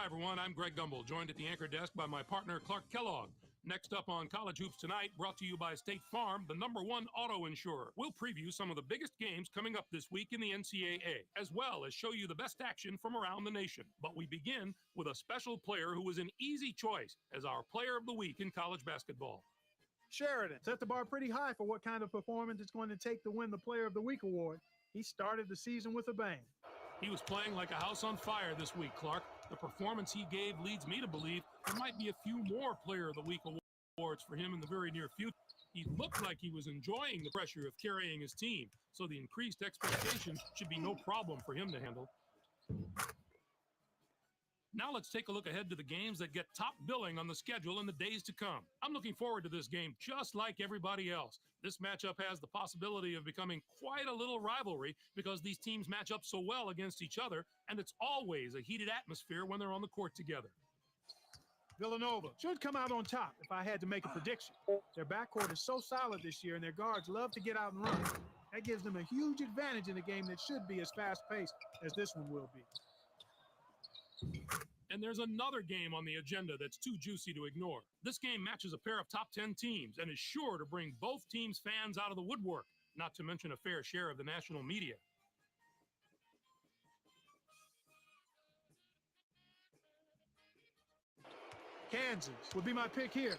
Hi, everyone. I'm Greg Gumbel, joined at the anchor desk by my partner, Clark Kellogg. Next up on College Hoops Tonight, brought to you by State Farm, the #1 auto insurer. We'll preview some of the biggest games coming up this week in the NCAA, as well as show you the best action from around the nation. But we begin with a special player who was an easy choice as our player of the week in college basketball. Sheridan set the bar pretty high for what kind of performance it's going to take to win the Player of the Week award. He started the season with a bang. He was playing like a house on fire this week, Clark. The performance he gave leads me to believe there might be a few more Player of the Week awards for him in the very near future. He looked like he was enjoying the pressure of carrying his team, so the increased expectations should be no problem for him to handle. Now let's take a look ahead to the games that get top billing on the schedule in the days to come. I'm looking forward to this game just like everybody else. This matchup has the possibility of becoming quite a little rivalry because these teams match up so well against each other, and it's always a heated atmosphere when they're on the court together. Villanova should come out on top if I had to make a prediction. Their backcourt is so solid this year, and their guards love to get out and run. That gives them a huge advantage in a game that should be as fast-paced as this one will be. And there's another game on the agenda that's too juicy to ignore. This game matches a pair of top 10 teams and is sure to bring both teams' fans out of the woodwork, not to mention a fair share of the national media. Kansas would be my pick here.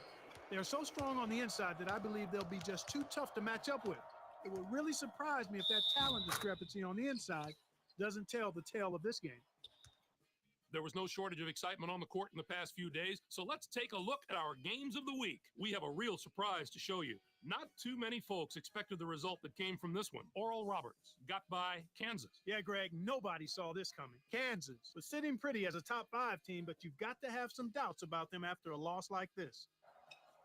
They're so strong on the inside that I believe they'll be just too tough to match up with. It would really surprise me if that talent discrepancy on the inside doesn't tell the tale of this game. There was no shortage of excitement on the court in the past few days, so let's take a look at our games of the week. We have a real surprise to show you. Not too many folks expected the result that came from this one. Oral Roberts got by Kansas. Yeah, Greg, nobody saw this coming. Kansas was sitting pretty as a top 5 team, but you've got to have some doubts about them after a loss like this.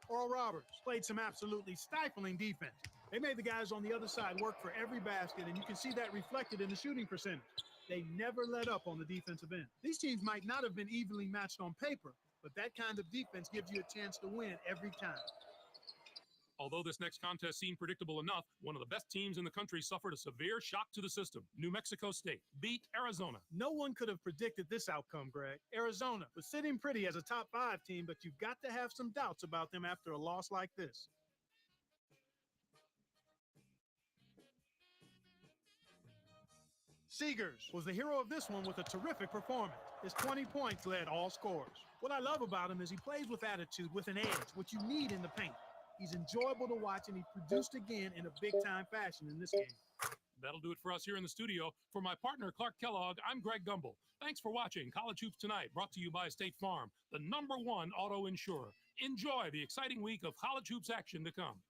Oral Roberts played some absolutely stifling defense. They made the guys on the other side work for every basket, and you can see that reflected in the shooting percentage. They never let up on the defensive end. These teams might not have been evenly matched on paper, but that kind of defense gives you a chance to win every time. Although this next contest seemed predictable enough, one of the best teams in the country suffered a severe shock to the system. New Mexico State beat Arizona. No one could have predicted this outcome, Greg. Arizona was sitting pretty as a top 5 team, but you've got to have some doubts about them after a loss like this. Seegers was the hero of this one with a terrific performance. His 20 points led all scorers. What I love about him is he plays with attitude, with an edge, what you need in the paint. He's enjoyable to watch, and he produced again in a big-time fashion in this game. That'll do it for us here in the studio. For my partner, Clark Kellogg, I'm Greg Gumbel. Thanks for watching College Hoops Tonight, brought to you by State Farm, the #1 auto insurer. Enjoy the exciting week of college hoops action to come.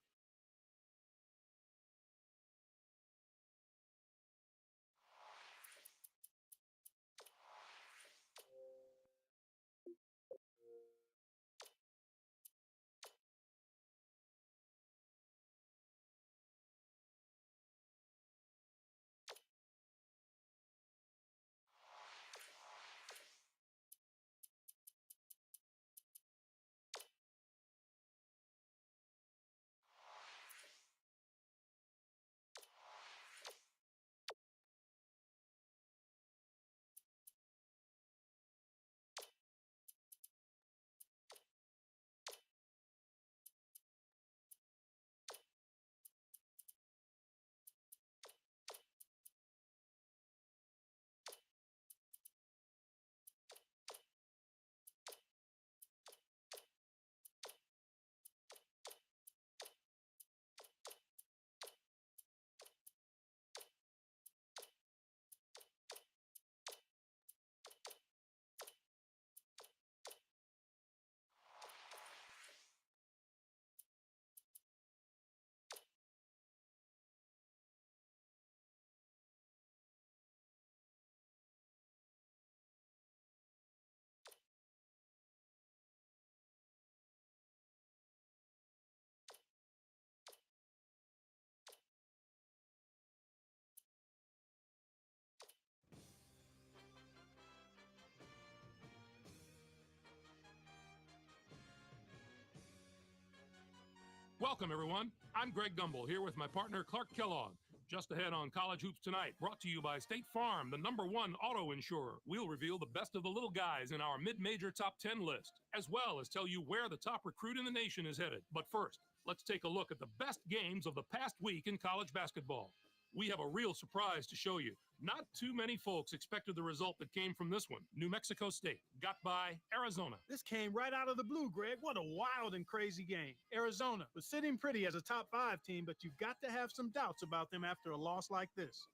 Welcome, everyone. I'm Greg Gumbel, here with my partner, Clark Kellogg. Just ahead on College Hoops Tonight, brought to you by State Farm, the #1 auto insurer. We'll reveal the best of the little guys in our mid-major top 10 list, as well as tell you where the top recruit in the nation is headed. But first, let's take a look at the best games of the past week in college basketball. We have a real surprise to show you. Not too many folks expected the result that came from this one. New Mexico State got by Arizona. This came right out of the blue, Greg. What a wild and crazy game. Arizona was sitting pretty as a top 5 team, but you've got to have some doubts about them after a loss like this.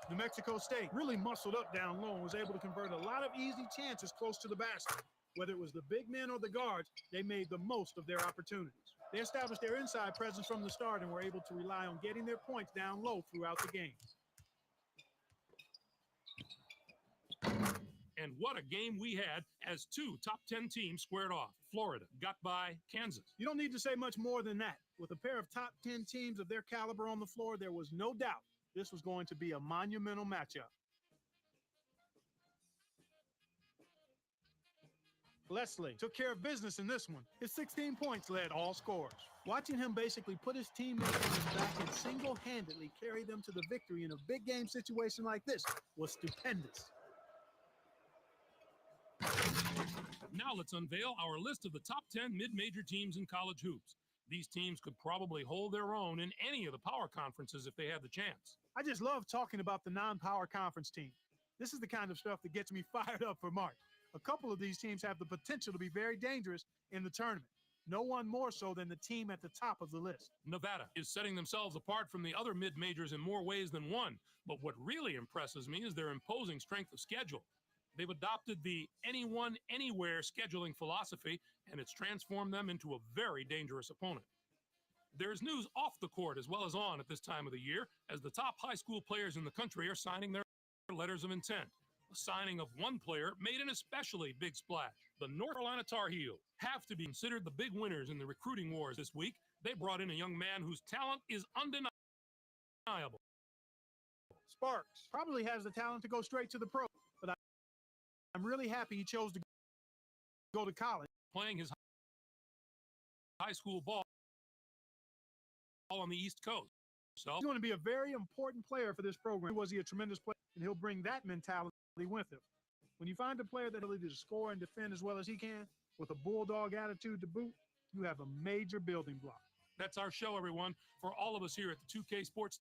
New Mexico State really muscled up down low and was able to convert a lot of easy chances close to the basket. Whether it was the big men or the guards, they made the most of their opportunities. They established their inside presence from the start and were able to rely on getting their points down low throughout the game. And what a game we had as two top 10 teams squared off. Florida got by Kansas. You don't need to say much more than that. With a pair of top 10 teams of their caliber on the floor, there was no doubt this was going to be a monumental matchup. Leslie took care of business in this one. His 16 points led all scorers. Watching him basically put his teammates on his back and single-handedly carry them to the victory in a big game situation like this was stupendous. Now let's unveil our list of the top 10 mid-major teams in college hoops. These teams could probably hold their own in any of the power conferences if they had the chance. I just love talking about the non-power conference team. This is the kind of stuff that gets me fired up for March. A couple of these teams have the potential to be very dangerous in the tournament. No one more so than the team at the top of the list. Nevada is setting themselves apart from the other mid-majors in more ways than one. But what really impresses me is their imposing strength of schedule. They've adopted the anyone, anywhere scheduling philosophy, and it's transformed them into a very dangerous opponent. There's news off the court as well as on at this time of the year, as the top high school players in the country are signing their letters of intent. The signing of one player made an especially big splash. The North Carolina Tar Heels have to be considered the big winners in the recruiting wars this week. They brought in a young man whose talent is undeniable. Sparks probably has the talent to go straight to the pro, but I'm really happy he chose to go to college. Playing his high school ball on the East Coast. So he's going to be a very important player for this program. Was he a tremendous player? And he'll bring that mentality with him. When you find a player that ability to score and defend as well as he can, with a bulldog attitude to boot, you have a major building block. That's our show, everyone. For all of us here at the 2K Sports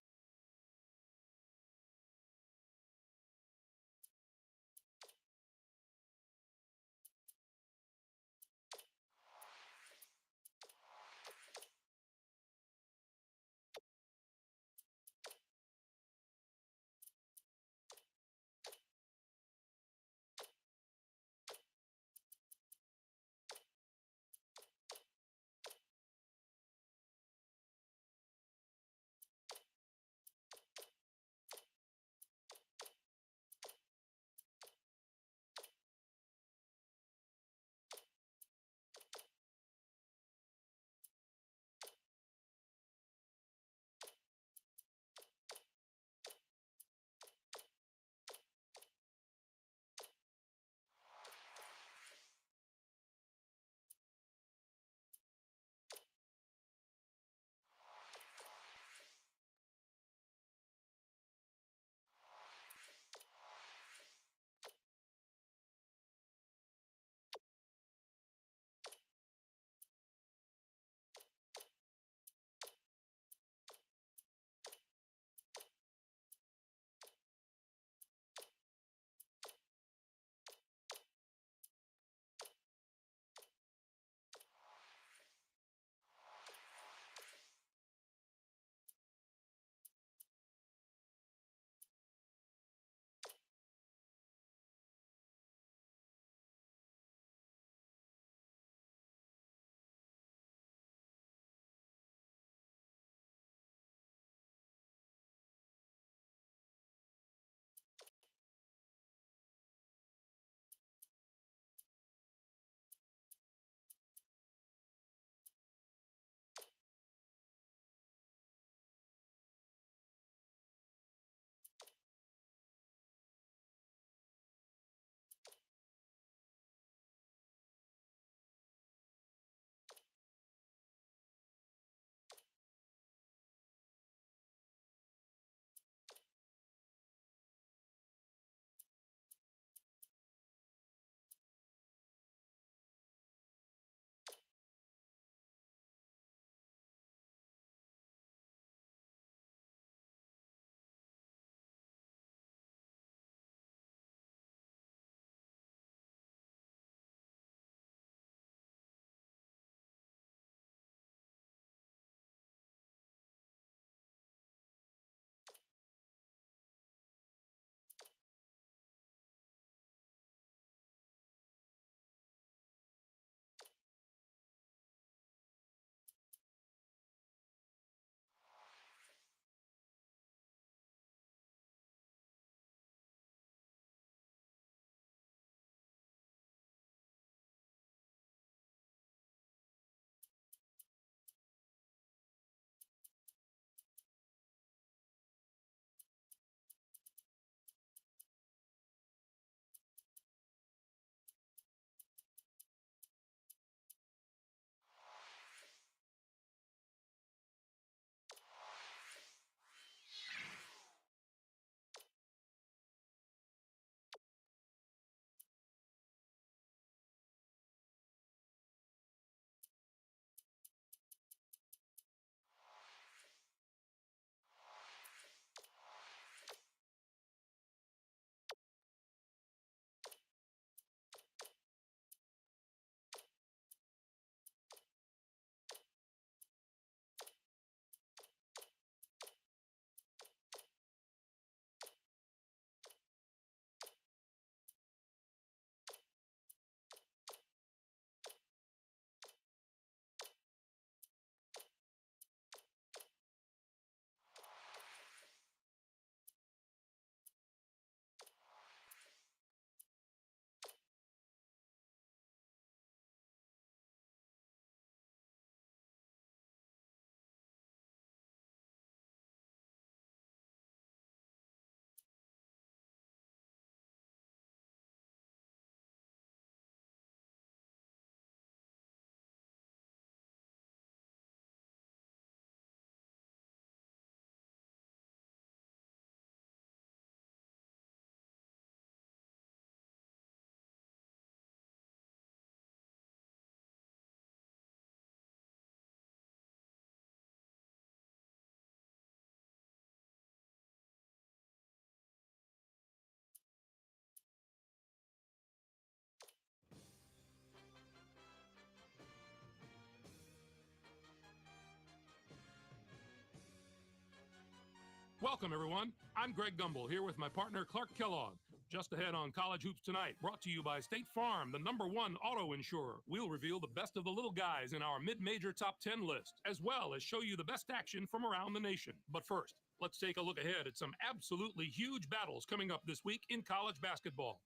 Welcome, everyone. I'm Greg Gumbel here with my partner Clark Kellogg. Just ahead on College Hoops Tonight, brought to you by State Farm, the #1 auto insurer. We'll reveal the best of the little guys in our mid-major top 10 list, as well as show you the best action from around the nation. But first, let's take a look ahead at some absolutely huge battles coming up this week in college basketball.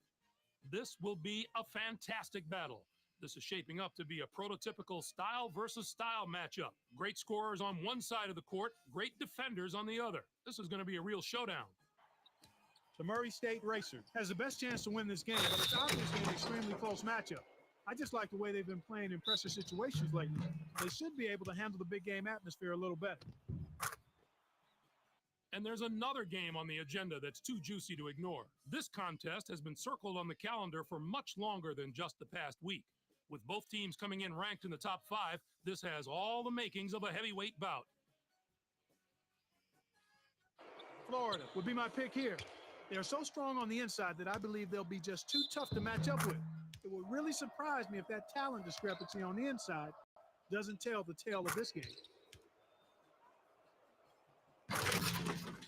This will be a fantastic battle. This is shaping up to be a prototypical style versus style matchup. Great scorers on one side of the court, great defenders on the other. This is going to be a real showdown. The Murray State Racer has the best chance to win this game, but it's obviously an extremely close matchup. I just like the way they've been playing in pressure situations lately. They should be able to handle the big game atmosphere a little better. And there's another game on the agenda that's too juicy to ignore. This contest has been circled on the calendar for much longer than just the past week. With both teams coming in ranked in the top 5, this has all the makings of a heavyweight bout. Florida would be my pick here. They are so strong on the inside that I believe they'll be just too tough to match up with. It would really surprise me if that talent discrepancy on the inside doesn't tell the tale of this game.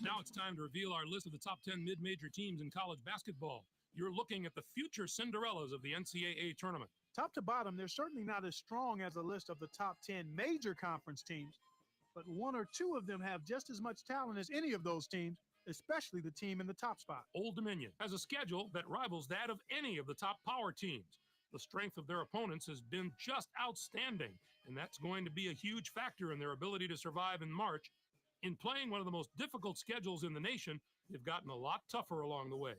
Now it's time to reveal our list of the top 10 mid-major teams in college basketball. You're looking at the future Cinderellas of the NCAA tournament. Top to bottom, they're certainly not as strong as a list of the top 10 major conference teams, but one or two of them have just as much talent as any of those teams, especially the team in the top spot. Old Dominion has a schedule that rivals that of any of the top power teams. The strength of their opponents has been just outstanding, and that's going to be a huge factor in their ability to survive in March. In playing one of the most difficult schedules in the nation, they've gotten a lot tougher along the way.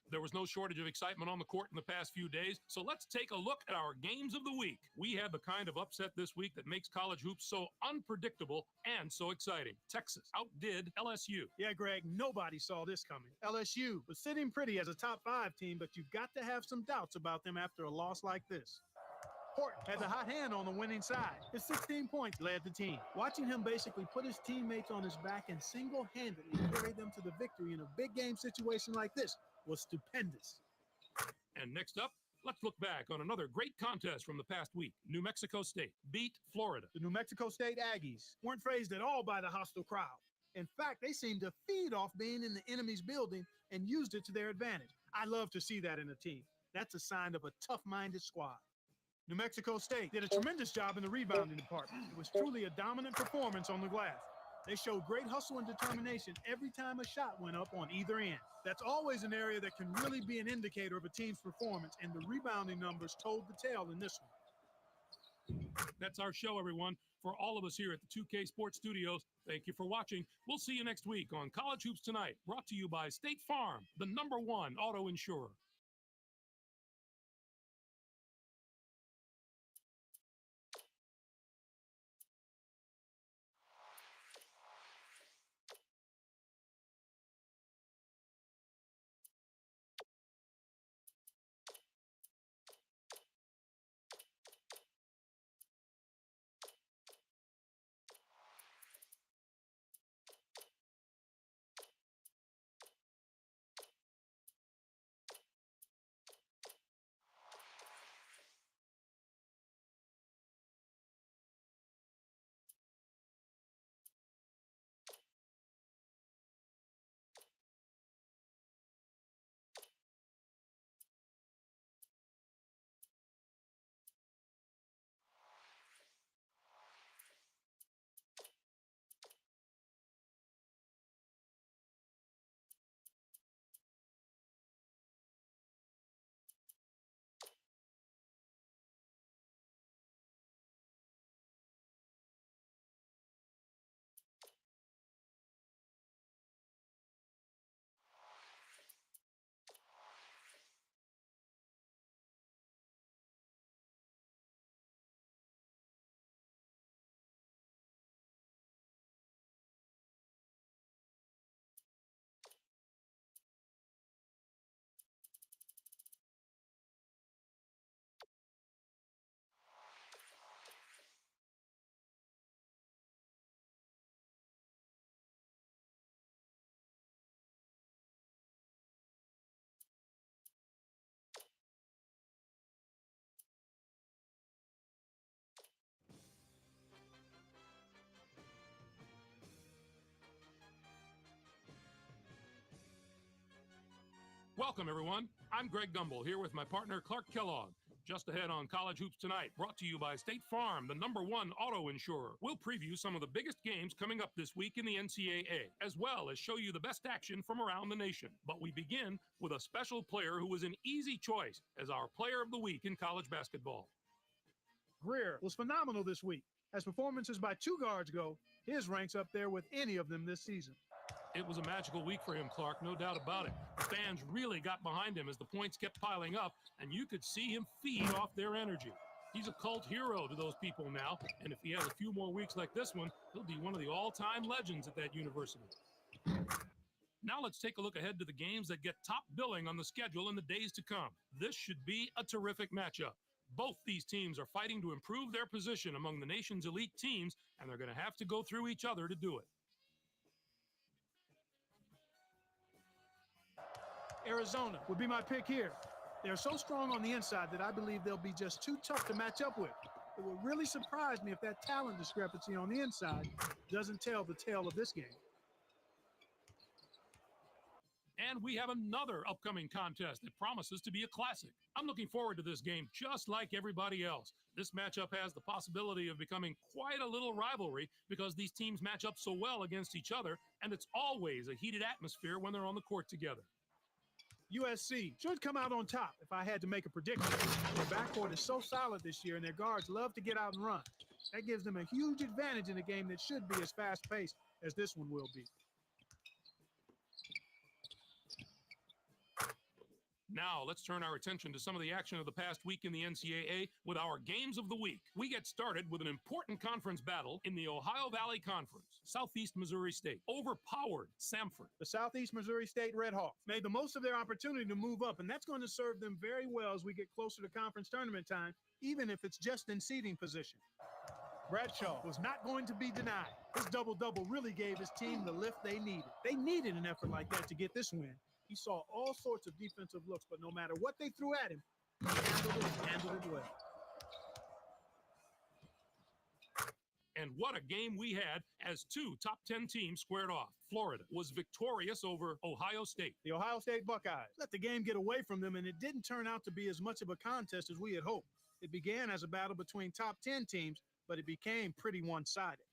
There was no shortage of excitement on the court in the past few days, so let's take a look at our games of the week. We had the kind of upset this week that makes college hoops so unpredictable and so exciting. Texas outdid LSU. Yeah, Greg, nobody saw this coming. LSU was sitting pretty as a top 5 team, but you've got to have some doubts about them after a loss like this. Horton had the hot hand on the winning side. His 16 points led the team. Watching him basically put his teammates on his back and single-handedly carry them to the victory in a big game situation like this was stupendous. And next up, let's look back on another great contest from the past week. New Mexico State beat Florida. The New Mexico State Aggies weren't fazed at all by the hostile crowd. In fact, they seemed to feed off being in the enemy's building and used it to their advantage. I love to see that in a team. That's a sign of a tough-minded squad. New Mexico State did a tremendous job in the rebounding department. It was truly a dominant performance on the glass. They showed great hustle and determination every time a shot went up on either end. That's always an area that can really be an indicator of a team's performance, and the rebounding numbers told the tale in this one. That's our show, everyone. For all of us here at the 2K Sports Studios, thank you for watching. We'll see you next week on College Hoops Tonight, brought to you by State Farm, the #1 auto insurer. Welcome, everyone. I'm Greg Gumbel here with my partner, Clark Kellogg. Just ahead on College Hoops Tonight, brought to you by State Farm, the #1 auto insurer. We'll preview some of the biggest games coming up this week in the NCAA, as well as show you the best action from around the nation. But we begin with a special player who was an easy choice as our player of the week in college basketball. Greer was phenomenal this week. As performances by two guards go, his ranks up there with any of them this season. It was a magical week for him, Clark, no doubt about it. The fans really got behind him as the points kept piling up, and you could see him feed off their energy. He's a cult hero to those people now, and if he has a few more weeks like this one, he'll be one of the all-time legends at that university. Now let's take a look ahead to the games that get top billing on the schedule in the days to come. This should be a terrific matchup. Both these teams are fighting to improve their position among the nation's elite teams, and they're going to have to go through each other to do it. Arizona would be my pick here. They're so strong on the inside that I believe they'll be just too tough to match up with. It would really surprise me if that talent discrepancy on the inside doesn't tell the tale of this game. And we have another upcoming contest that promises to be a classic. I'm looking forward to this game just like everybody else. This matchup has the possibility of becoming quite a little rivalry because these teams match up so well against each other, and it's always a heated atmosphere when they're on the court together. USC should come out on top if I had to make a prediction. Their backcourt is so solid this year, and their guards love to get out and run. That gives them a huge advantage in a game that should be as fast-paced as this one will be. Now, let's turn our attention to some of the action of the past week in the NCAA with our Games of the Week. We get started with an important conference battle in the Ohio Valley Conference. Southeast Missouri State overpowered Samford. The Southeast Missouri State Redhawks made the most of their opportunity to move up, and that's going to serve them very well as we get closer to conference tournament time, even if it's just in seeding position. Bradshaw was not going to be denied. His double-double really gave his team the lift they needed. They needed an effort like that to get this win. He saw all sorts of defensive looks, but no matter what they threw at him, he handled it well. And what a game we had as two top 10 teams squared off. Florida was victorious over Ohio State. The Ohio State Buckeyes let the game get away from them, and it didn't turn out to be as much of a contest as we had hoped. It began as a battle between top 10 teams, but it became pretty one-sided.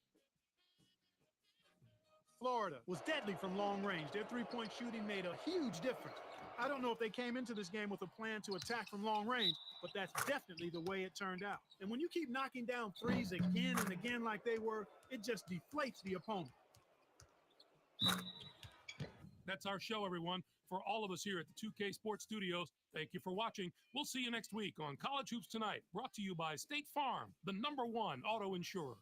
Florida was deadly from long range. Their three-point shooting made a huge difference. I don't know if they came into this game with a plan to attack from long range, but that's definitely the way it turned out. And when you keep knocking down threes again and again like they were, it just deflates the opponent. That's our show, everyone. For all of us here at the 2K Sports Studios, thank you for watching. We'll see you next week on College Hoops Tonight, brought to you by State Farm, the #1 auto insurer.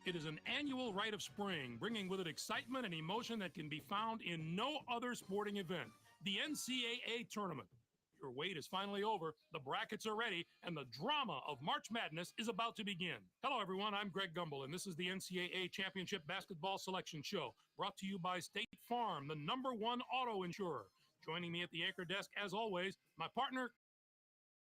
It is an annual rite of spring, bringing with it excitement and emotion that can be found in no other sporting event, the NCAA tournament. Your wait is finally over, the brackets are ready, and the drama of March Madness is about to begin. Hello, everyone. I'm Greg Gumbel, and this is the NCAA Championship Basketball Selection Show, brought to you by State Farm, the #1 auto insurer. Joining me at the anchor desk, as always, my partner,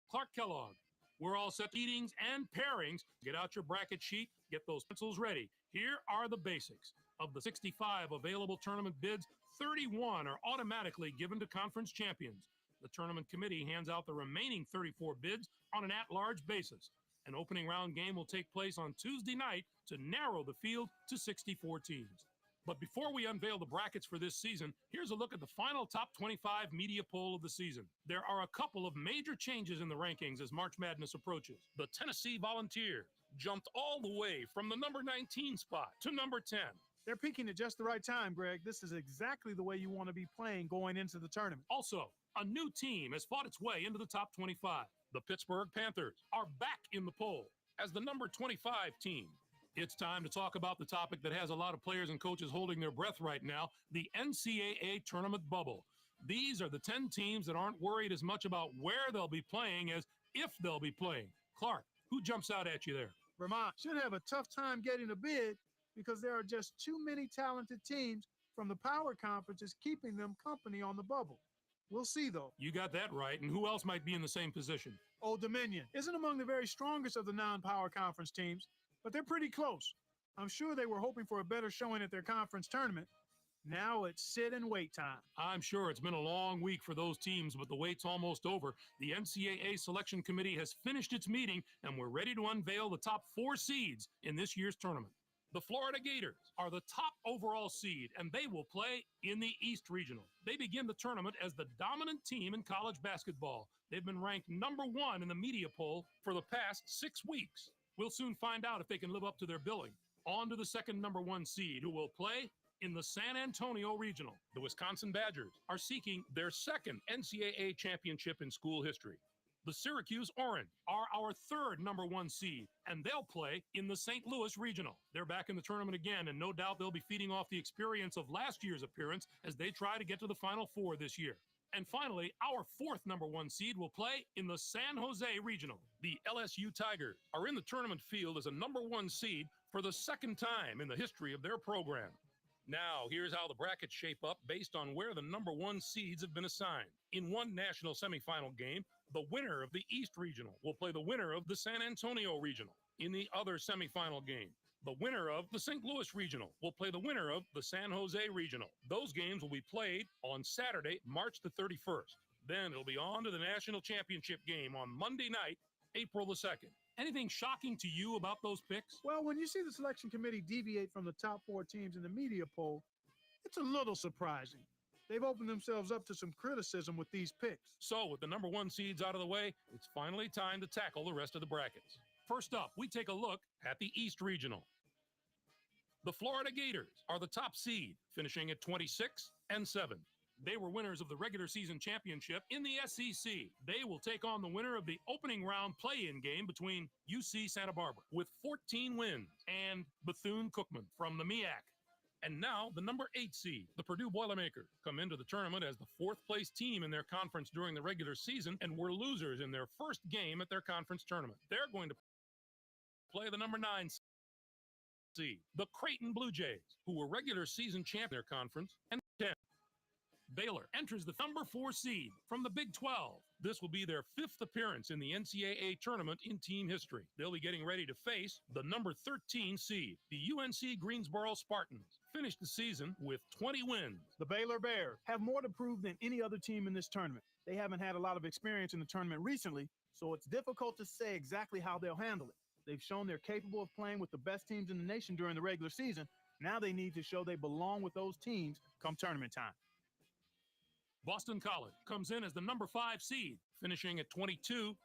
Clark Kellogg. We're all set meetings and pairings. Get out your bracket sheet, get those pencils ready. Here are the basics. Of the 65 available tournament bids, 31 are automatically given to conference champions. The tournament committee hands out the remaining 34 bids on an at-large basis. An opening round game will take place on Tuesday night to narrow the field to 64 teams. But before we unveil the brackets for this season, here's a look at the final top 25 media poll of the season. There are a couple of major changes in the rankings as March Madness approaches. The Tennessee Volunteers jumped all the way from the number 19 spot to number 10. They're peaking at just the right time, Greg. This is exactly the way you want to be playing going into the tournament. Also, a new team has fought its way into the top 25. The Pittsburgh Panthers are back in the poll as the number 25 team. It's time to talk about the topic that has a lot of players and coaches holding their breath right now, the NCAA tournament bubble. These are the 10 teams that aren't worried as much about where they'll be playing as if they'll be playing. Clark, who jumps out at you there? Vermont should have a tough time getting a bid because there are just too many talented teams from the power conferences keeping them company on the bubble. We'll see, though. You got that right. And who else might be in the same position? Old Dominion isn't among the very strongest of the non-power conference teams, but they're pretty close. I'm sure they were hoping for a better showing at their conference tournament. Now it's sit and wait time. I'm sure it's been a long week for those teams, but the wait's almost over. The NCAA Selection Committee has finished its meeting, and we're ready to unveil the top 4 seeds in this year's tournament. The Florida Gators are the top overall seed, and they will play in the East Regional. They begin the tournament as the dominant team in college basketball. They've been ranked number 1 in the media poll for the past 6 weeks. We'll soon find out if they can live up to their billing. On to the second number 1 seed, who will play in the San Antonio Regional. The Wisconsin Badgers are seeking their second NCAA championship in school history. The Syracuse Orange are our third number 1 seed, and they'll play in the St. Louis Regional. They're back in the tournament again, and no doubt they'll be feeding off the experience of last year's appearance as they try to get to the Final Four this year. And finally, our fourth number 1 seed will play in the San Jose Regional. The LSU Tigers are in the tournament field as a number 1 seed for the second time in the history of their program. Now, here's how the brackets shape up based on where the number 1 seeds have been assigned. In one national semifinal game, the winner of the East Regional will play the winner of the San Antonio Regional. In the other semifinal game, the winner of the St. Louis Regional will play the winner of the San Jose Regional. Those games will be played on Saturday, March the 31st. Then it'll be on to the national championship game on Monday night, April the 2nd. Anything shocking to you about those picks? Well, when you see the selection committee deviate from the top 4 teams in the media poll, it's a little surprising. They've opened themselves up to some criticism with these picks. So, with the number 1 seeds out of the way, it's finally time to tackle the rest of the brackets. First up, we take a look at the East Regional. The Florida Gators are the top seed, finishing at 26-7. They were winners of the regular season championship in the SEC. They will take on the winner of the opening round play-in game between UC Santa Barbara with 14 wins and Bethune-Cookman from the MEAC. And now the number 8 seed, the Purdue Boilermakers, come into the tournament as the 4th place team in their conference during the regular season and were losers in their first game at their conference tournament. They're going to play the number 9 seed, the Creighton Blue Jays, who were regular season champions in their conference, and 10. Baylor enters the number 4 seed from the Big 12. This will be their 5th appearance in the NCAA tournament in team history. They'll be getting ready to face the number 13 seed, the UNC Greensboro Spartans. Finished the season with 20 wins. The Baylor Bears have more to prove than any other team in this tournament. They haven't had a lot of experience in the tournament recently, so it's difficult to say exactly how they'll handle it. They've shown they're capable of playing with the best teams in the nation during the regular season. Now they need to show they belong with those teams come tournament time. Boston College comes in as the number 5 seed, finishing at 22-10.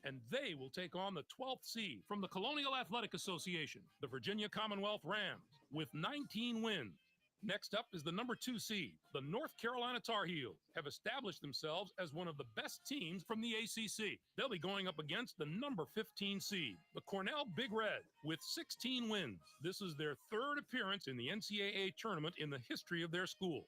And they will take on the 12th seed from the Colonial Athletic Association, the Virginia Commonwealth Rams, with 19 wins. Next up is the number 2 seed. The North Carolina Tar Heels have established themselves as one of the best teams from the ACC. They'll be going up against the number 15 seed, the Cornell Big Red, with 16 wins. This is their third appearance in the NCAA tournament in the history of their school.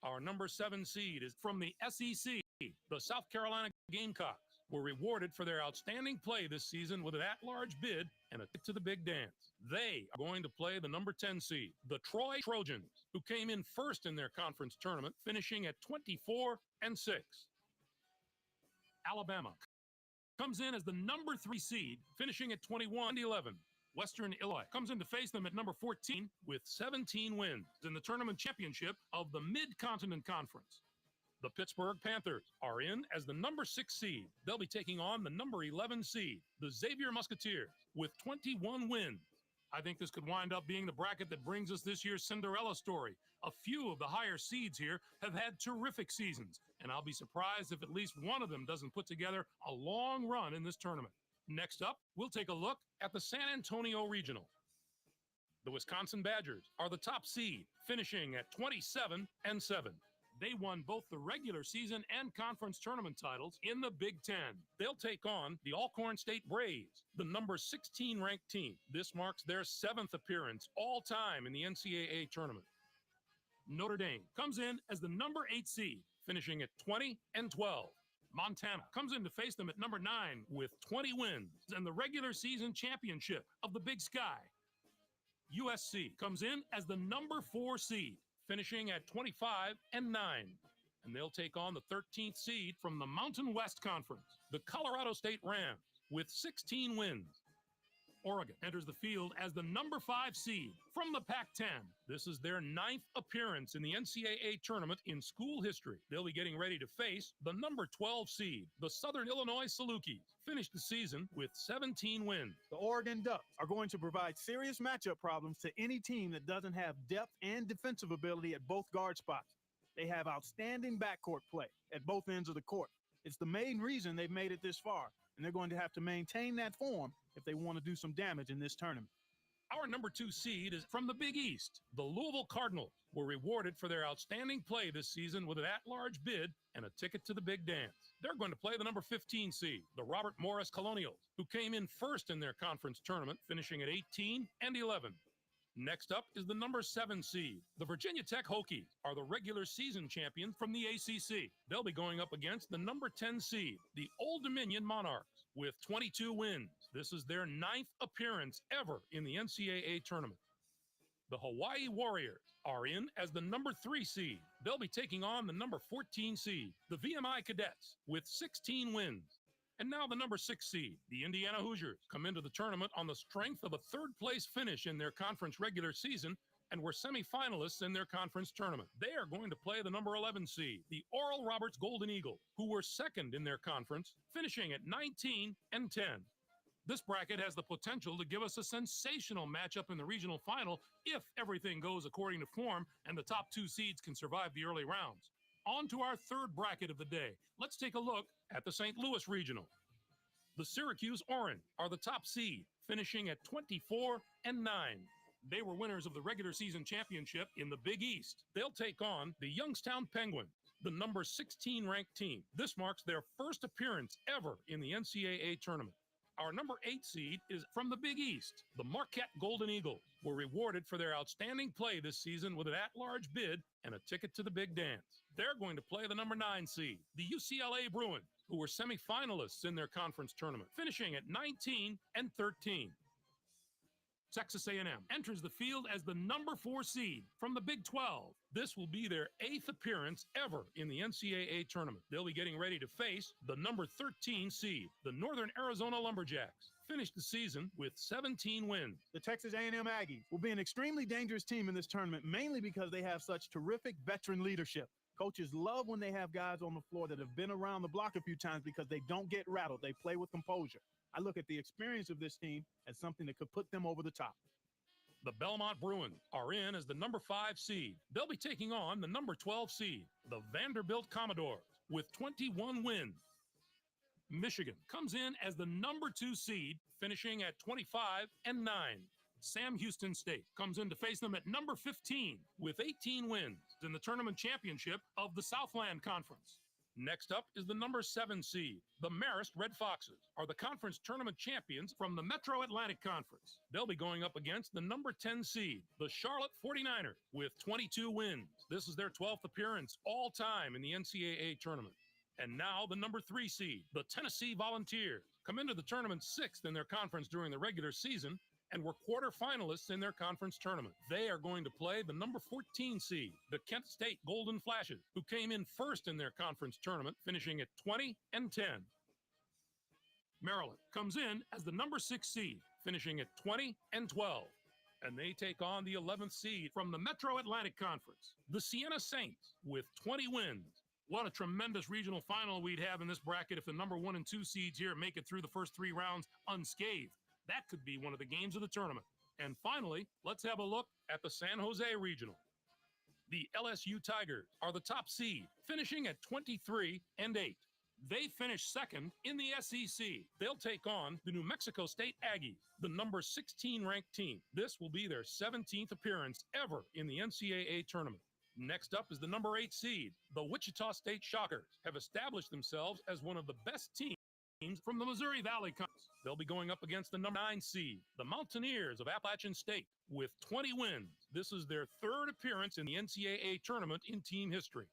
Our number 7 seed is from the SEC. The South Carolina Gamecocks were rewarded for their outstanding play this season with an at-large bid and a ticket to the big dance. They are going to play the number 10 seed, the Troy Trojans, who came in first in their conference tournament, finishing at 24-6. Alabama comes in as the number 3 seed, finishing at 21-11. Western Illinois comes in to face them at number 14 with 17 wins in the tournament championship of the Mid-Continent Conference. The Pittsburgh Panthers are in as the number 6 seed. They'll be taking on the number 11 seed, the Xavier Musketeers, with 21 wins. I think this could wind up being the bracket that brings us this year's Cinderella story. A few of the higher seeds here have had terrific seasons, and I'll be surprised if at least one of them doesn't put together a long run in this tournament. Next up, we'll take a look at the San Antonio Regional. The Wisconsin Badgers are the top seed, finishing at 27-7. They won both the regular season and conference tournament titles in the Big Ten. They'll take on the Alcorn State Braves, the number 16 ranked team. This marks their 7th appearance all time in the NCAA tournament. Notre Dame comes in as the number 8 seed, finishing at 20-12. Montana comes in to face them at number 9 with 20 wins and the regular season championship of the Big Sky. USC comes in as the number 4 seed, finishing at 25-9. And they'll take on the 13th seed from the Mountain West Conference, the Colorado State Rams, with 16 wins. Oregon enters the field as the number 5 seed from the Pac-10. This is their 9th appearance in the NCAA tournament in school history. They'll be getting ready to face the number 12 seed, the Southern Illinois Salukis, finished the season with 17 wins. The Oregon Ducks are going to provide serious matchup problems to any team that doesn't have depth and defensive ability at both guard spots. They have outstanding backcourt play at both ends of the court. It's the main reason they've made it this far, and they're going to have to maintain that form if they want to do some damage in this tournament. Our number 2 seed is from the Big East. The Louisville Cardinals were rewarded for their outstanding play this season with an at-large bid and a ticket to the big dance. They're going to play the number 15 seed, the Robert Morris Colonials, who came in first in their conference tournament, finishing at 18-11. Next up is the number 7 seed. The Virginia Tech Hokies are the regular season champions from the ACC. They'll be going up against the number 10 seed, the Old Dominion Monarchs, with 22 wins. This is their 9th appearance ever in the NCAA tournament. The Hawaii Warriors are in as the number 3 seed. They'll be taking on the number 14 seed, the VMI Cadets, with 16 wins. And now the number 6 seed, the Indiana Hoosiers, come into the tournament on the strength of a 3rd place finish in their conference regular season and were semifinalists in their conference tournament. They are going to play the number 11 seed, the Oral Roberts Golden Eagles, who were 2nd in their conference, finishing at 19-10. This bracket has the potential to give us a sensational matchup in the regional final if everything goes according to form and the top 2 seeds can survive the early rounds. On to our 3rd bracket of the day. Let's take a look at the St. Louis Regional. The Syracuse Orange are the top seed, finishing at 24-9. They were winners of the regular season championship in the Big East. They'll take on the Youngstown Penguins, the number 16 ranked team. This marks their 1st appearance ever in the NCAA tournament. Our number 8 seed is from the Big East. The Marquette Golden Eagles were rewarded for their outstanding play this season with an at-large bid and a ticket to the big dance. They're going to play the number 9 seed, the UCLA Bruins, who were semifinalists in their conference tournament, finishing at 19-13. Texas A&M enters the field as the number 4 seed from the Big 12. This will be their 8th appearance ever in the NCAA tournament. They'll be getting ready to face the number 13 seed, the Northern Arizona Lumberjacks, finished the season with 17 wins. The Texas A&M Aggies will be an extremely dangerous team in this tournament, mainly because they have such terrific veteran leadership. Coaches love when they have guys on the floor that have been around the block a few times because they don't get rattled. They play with composure. I look at the experience of this team as something that could put them over the top. The Belmont Bruins are in as the number 5 seed. They'll be taking on the number 12 seed, the Vanderbilt Commodores, with 21 wins. Michigan comes in as the number 2 seed, finishing at 25-9. Sam Houston State comes in to face them at number 15 with 18 wins in the tournament championship of the Southland Conference. Next up is the number 7 seed. The Marist Red Foxes are the conference tournament champions from the Metro Atlantic Conference. They'll be going up against the number 10 seed, the Charlotte 49ers, with 22 wins. This is their 12th appearance all time in the NCAA tournament. And now the number 3 seed, the Tennessee Volunteers, come into the tournament 6th in their conference during the regular season and were quarterfinalists in their conference tournament. They are going to play the number 14 seed, the Kent State Golden Flashes, who came in first in their conference tournament, finishing at 20-10. Maryland comes in as the number 6 seed, finishing at 20-12. And they take on the 11th seed from the Metro Atlantic Conference, the Siena Saints, with 20 wins. What a tremendous regional final we'd have in this bracket if the number 1 and 2 seeds here make it through the first 3 rounds unscathed. That could be one of the games of the tournament. And finally, let's have a look at the San Jose Regional. The LSU Tigers are the top seed, finishing at 23-8. They finished second in the SEC. They'll take on the New Mexico State Aggies, the number 16 ranked team. This will be their 17th appearance ever in the NCAA tournament. Next up is the number 8 seed. The Wichita State Shockers have established themselves as one of the best teams from the Missouri Valley Conference. They'll be going up against the number 9 seed, the Mountaineers of Appalachian State, with 20 wins. This is their 3rd appearance in the NCAA tournament in team history.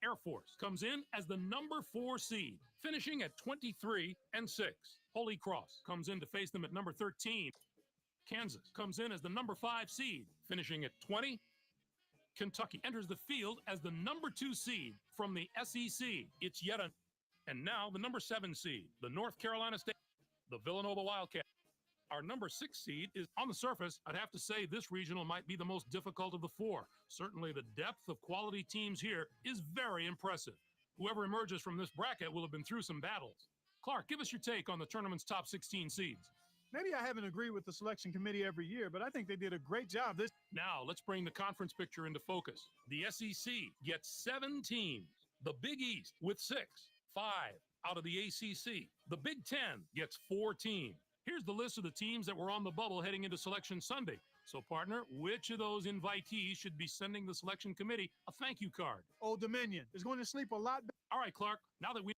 Air Force comes in as the number 4 seed, finishing at 23-6. Holy Cross comes in to face them at number 13. Kansas comes in as the number 5 seed, finishing at 20. Kentucky enters the field as the number 2 seed from the SEC. It's yet a... And now the number 7 seed, the North Carolina State, the Villanova Wildcats. Our number 6 seed is on the surface. I'd have to say this regional might be the most difficult of the 4. Certainly the depth of quality teams here is very impressive. Whoever emerges from this bracket will have been through some battles. Clark, give us your take on the tournament's top 16 seeds. Maybe I haven't agreed with the selection committee every year, but I think they did a great job this. Now, let's bring the conference picture into focus. The SEC gets 7 teams. The Big East with 6. 5 out of the ACC. The Big Ten gets 4 teams. Here's the list of the teams that were on the bubble heading into Selection Sunday. So, partner, which of those invitees should be sending the selection committee a thank you card? Old Dominion is going to sleep a lot better. All right, Clark, now that we